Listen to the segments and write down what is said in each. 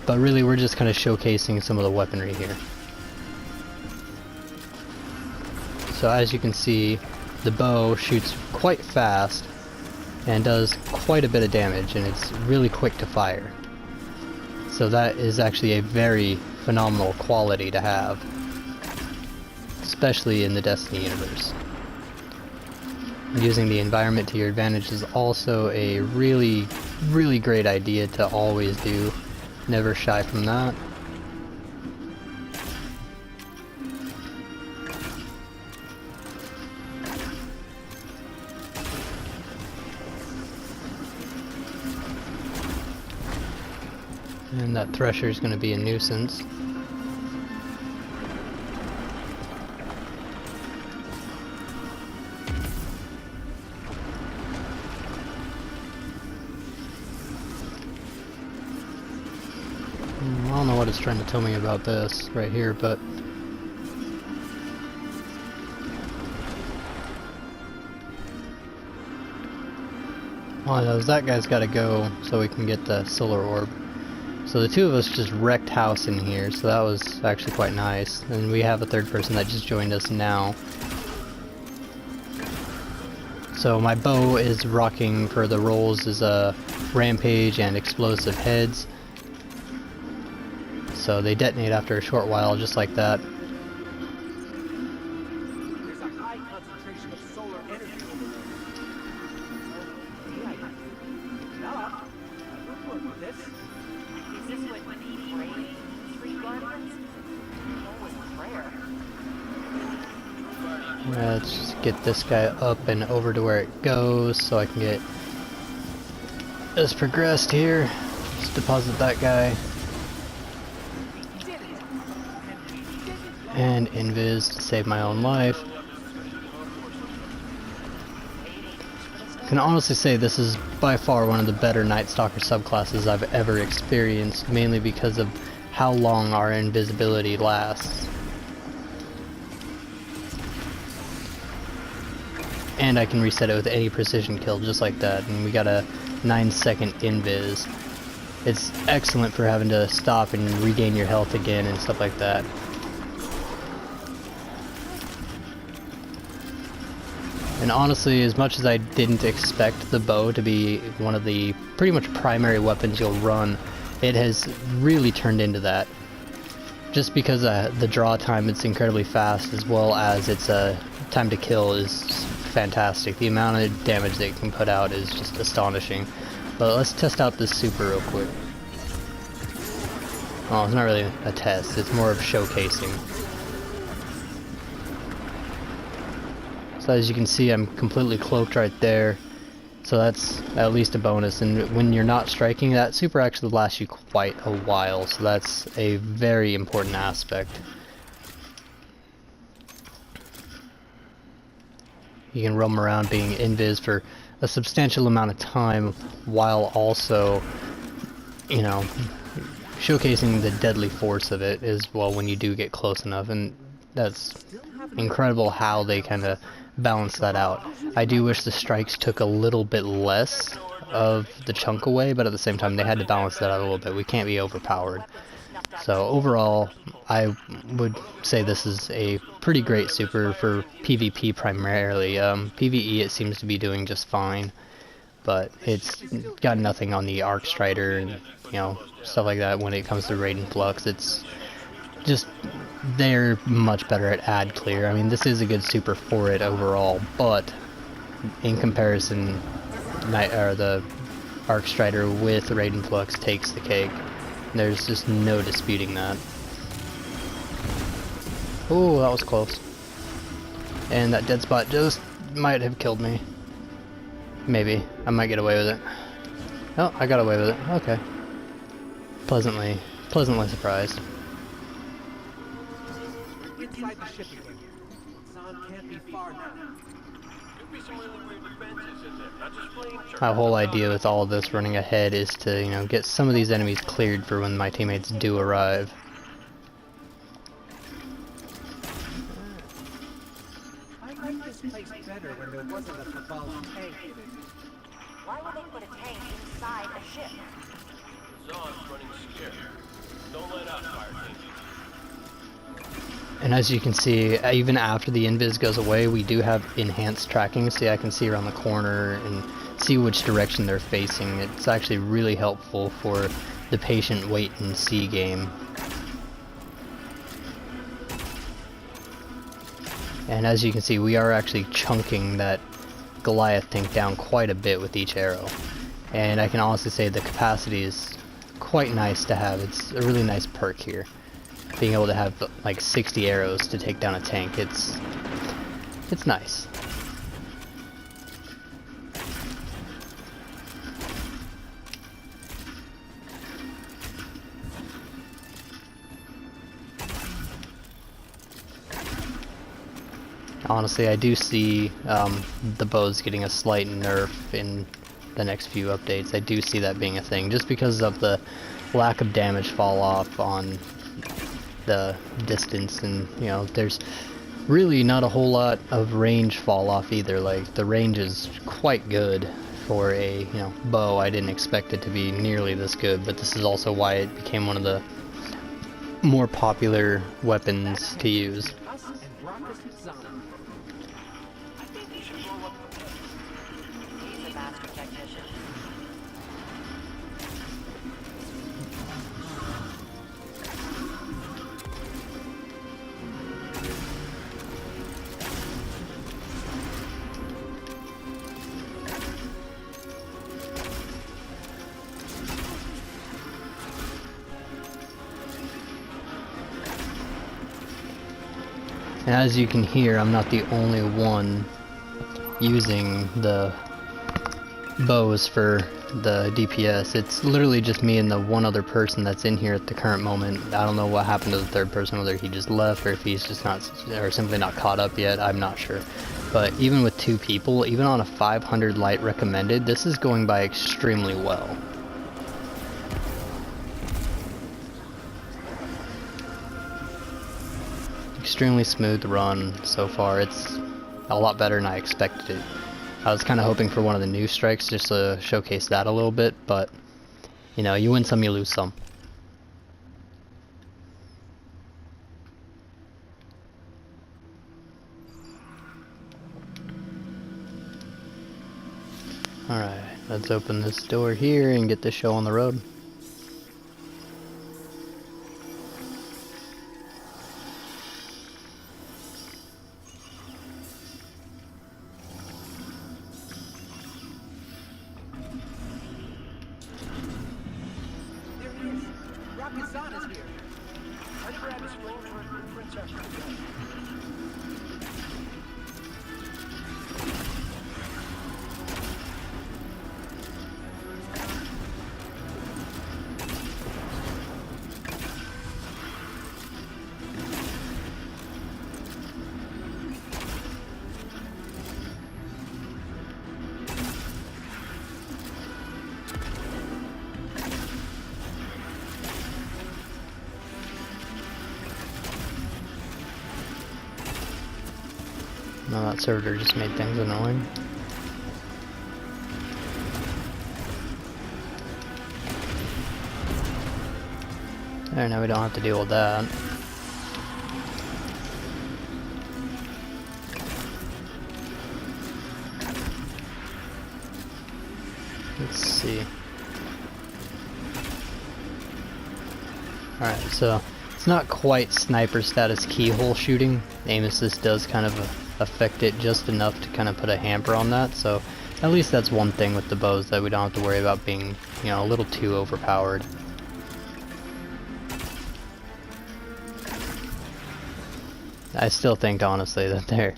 But really, we're just kind of showcasing some of the weaponry here. So as you can see, the bow shoots quite fast and does quite a bit of damage, and it's really quick to fire. So that is actually a very phenomenal quality to have, especially in the Destiny universe. Using the environment to your advantage is also a really, really great idea to always do. Never shy from that. And that Thresher is going to be a nuisance. I don't know what it's trying to tell me about this right here, but all I know is that guy's got to go so we can get the solar orb. So the two of us just wrecked house in here, so that was actually quite nice. And we have a third person that just joined us now. So my bow is rocking for the rolls as a rampage and explosive heads. So they detonate after a short while, just like that. There's a high concentration of solar energy over there. Stop. I would work with this. Is this what we pray? Three guardians? No one's prayer. Let's just get this guy up and over to where it goes so I can get this progressed here. Just deposit that guy. And invis to save my own life. I can honestly say this is by far one of the better Night Stalker subclasses I've ever experienced, mainly because of how long our invisibility lasts. And I can reset it with any precision kill just like that, and we got a 9-second invis. It's excellent for having to stop and regain your health again and stuff like that. And honestly, as much as I didn't expect the bow to be one of the pretty much primary weapons you'll run, it has really turned into that. Just because the draw time is incredibly fast, as well as its time to kill is fantastic. The amount of damage that it can put out is just astonishing. But let's test out this super real quick. Oh, it's not really a test, it's more of showcasing. So as you can see, I'm completely cloaked right there, so that's at least a bonus. And when you're not striking, that super actually lasts you quite a while, so that's a very important aspect. You can roam around being invis for a substantial amount of time, while also, you know, showcasing the deadly force of it as well when you do get close enough. And that's incredible how they kind of balance that out. I do wish the strikes took a little bit less of the chunk away, but at the same time they had to balance that out a little bit. We can't be overpowered. So overall, I would say this is a pretty great super for PvP primarily. PvE it seems to be doing just fine, but it's got nothing on the Arc Strider and, you know, stuff like that. When it comes to Raid and Flux, it's just, they're much better at ad clear. I mean, this is a good super for it overall, but in comparison, the Arc Strider with Raid and Flux takes the cake. There's just no disputing that. Ooh, that was close. And that dead spot just might have killed me. Maybe. I might get away with it. Oh, I got away with it. Okay. Pleasantly surprised. Inside the ship again. Zahn can't be far now. My whole idea with all of this running ahead is to, you know, get some of these enemies cleared for when my teammates do arrive. I like this place better when there wasn't a Cabal tank in it. Why would they put a tank inside a ship? Zahn's running scared. And as you can see, even after the invis goes away, we do have enhanced tracking. See, I can see around the corner and see which direction they're facing. It's actually really helpful for the patient wait and see game. And as you can see, we are actually chunking that Goliath tank down quite a bit with each arrow. And I can honestly say the capacity is quite nice to have. It's a really nice perk here. Being able to have like 60 arrows to take down a tank, it's nice. Honestly, I do see the bows getting a slight nerf in the next few updates. I do see that being a thing, just because of the lack of damage fall off on the distance, and you know, there's really not a whole lot of range fall off either. Like, the range is quite good for a, you know, bow. I didn't expect it to be nearly this good, but this is also why it became one of the more popular weapons to use. Us and Rockus Zahn. I think you should roll up the He's a master technician. And as you can hear, I'm not the only one using the bows for the DPS. It's literally just me and the one other person that's in here at the current moment. I don't know what happened to the third person, whether he just left or if he's just not, or simply not caught up yet. I'm not sure. But even with 2 people, even on a 500 light recommended, this is going by extremely well. Extremely smooth run so far. It's a lot better than I expected it. I was kind of hoping for one of the new strikes just to showcase that a little bit, but you know, you win some, you lose some. Alright, let's open this door here and get this show on the road. There he is. Rockus Zahn is here. I grabbed his phone for a quick print after the game. No, that servitor just made things annoying. There, now we don't have to deal with that. Let's see. Alright, so it's not quite sniper status keyhole shooting. Aim assist does kind of affect it just enough to kind of put a hamper on that, so at least that's one thing with the bows that we don't have to worry about being, you know, a little too overpowered. I still think, honestly, that they're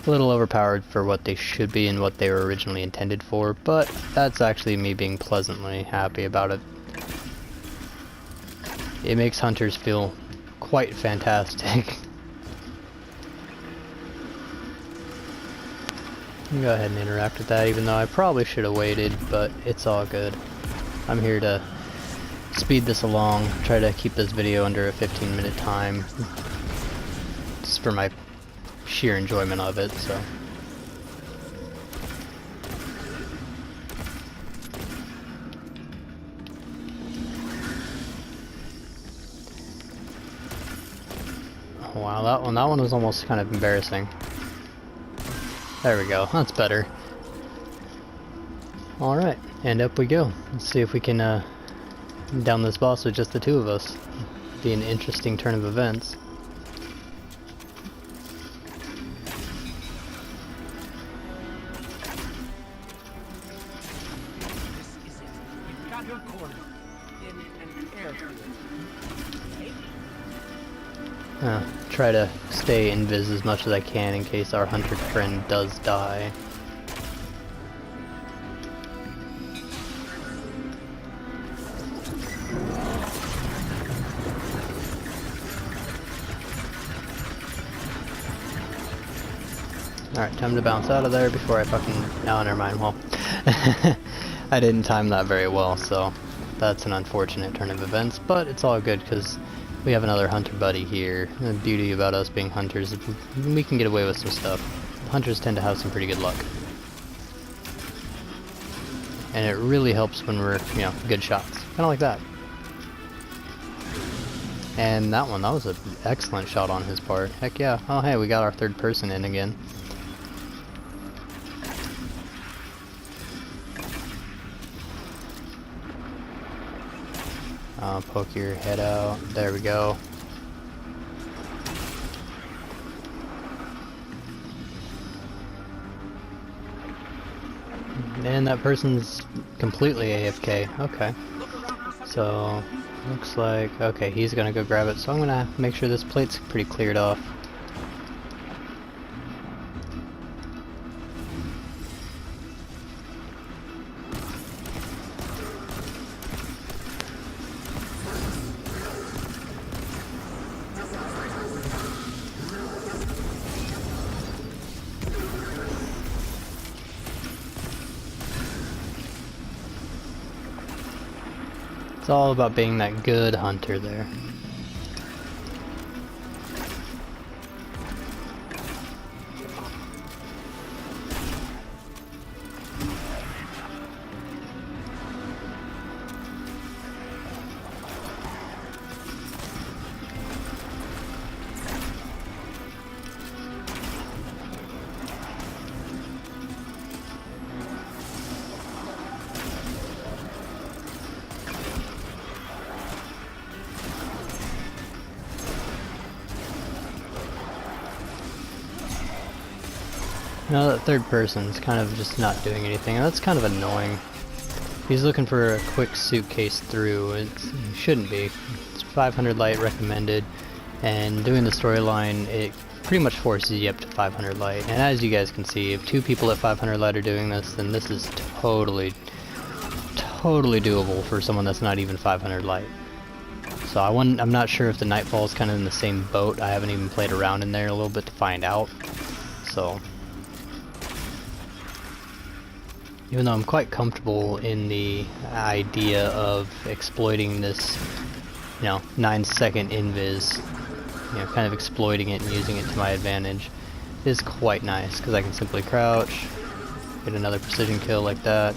a little overpowered for what they should be and what they were originally intended for, but that's actually me being pleasantly happy about it. It makes hunters feel quite fantastic. Go ahead and interact with that, even though I probably should have waited, but it's all good. I'm here to speed this along, try to keep this video under a 15-minute time, just for my sheer enjoyment of it, so. Wow, that one was almost kind of embarrassing. There we go. That's better. Alright, and up we go. Let's see if we can down this boss with just the two of us. Be an interesting turn of events. This is it. You've got your corner in an airfield. Right? Try to stay invis as much as I can in case our hunter friend does die. Alright, time to bounce out of there before I fucking... No, never mind. Well, I didn't time that very well, so that's an unfortunate turn of events, but it's all good because we have another hunter buddy here. The beauty about us being hunters is we can get away with some stuff. Hunters tend to have some pretty good luck. And it really helps when we're, you know, good shots. Kinda like that. And that was an excellent shot on his part. Heck yeah. Oh hey, we got our third person in again. Poke your head out. There we go. And that person's completely AFK. Okay. So, looks like... Okay, he's gonna go grab it. So I'm gonna make sure this plate's pretty cleared off. It's all about being that good hunter there. No, that third person's kind of just not doing anything, and that's kind of annoying. He's looking for a quick suitcase through. It shouldn't be. It's 500 light recommended, and doing the storyline, it pretty much forces you up to 500 light. And as you guys can see, if two people at 500 light are doing this, then this is totally doable for someone that's not even 500 light. So I'm not sure if the Nightfall is kind of in the same boat. I haven't even played around in there a little bit to find out. So, even though I'm quite comfortable in the idea of exploiting this, 9-second invis, kind of exploiting it and using it to my advantage, is quite nice because I can simply crouch, get another precision kill like that.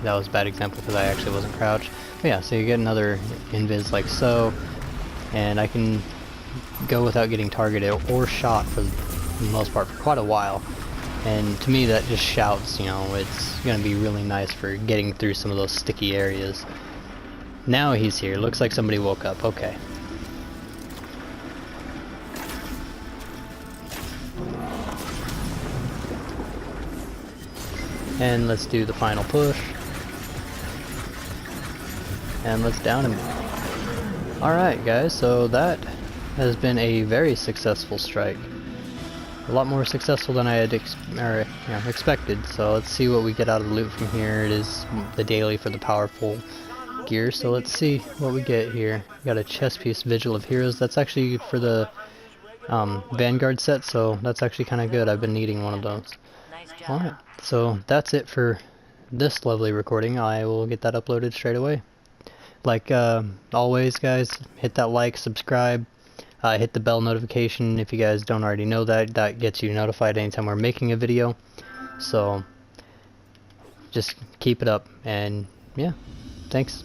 That was a bad example because I actually wasn't crouched. But yeah, so you get another invis like so, and I can go without getting targeted or shot for the most part for quite a while. And to me that just shouts, it's going to be really nice for getting through some of those sticky areas. Now he's here. Looks like somebody woke up. Okay. And let's do the final push. And let's down him. Alright guys, so that has been a very successful strike. A lot more successful than I had expected, so let's see what we get out of the loot from here. It is the daily for the powerful gear, so let's see what we get here. We got a chest piece, Vigil of Heroes. That's actually for the Vanguard set, so that's actually kind of good. I've been needing one of those. Nice job. Alright, so that's it for this lovely recording. I will get that uploaded straight away. Like always guys, hit that like, subscribe, hit the bell notification if you guys don't already know that. That gets you notified anytime we're making a video. So just keep it up, and yeah, thanks.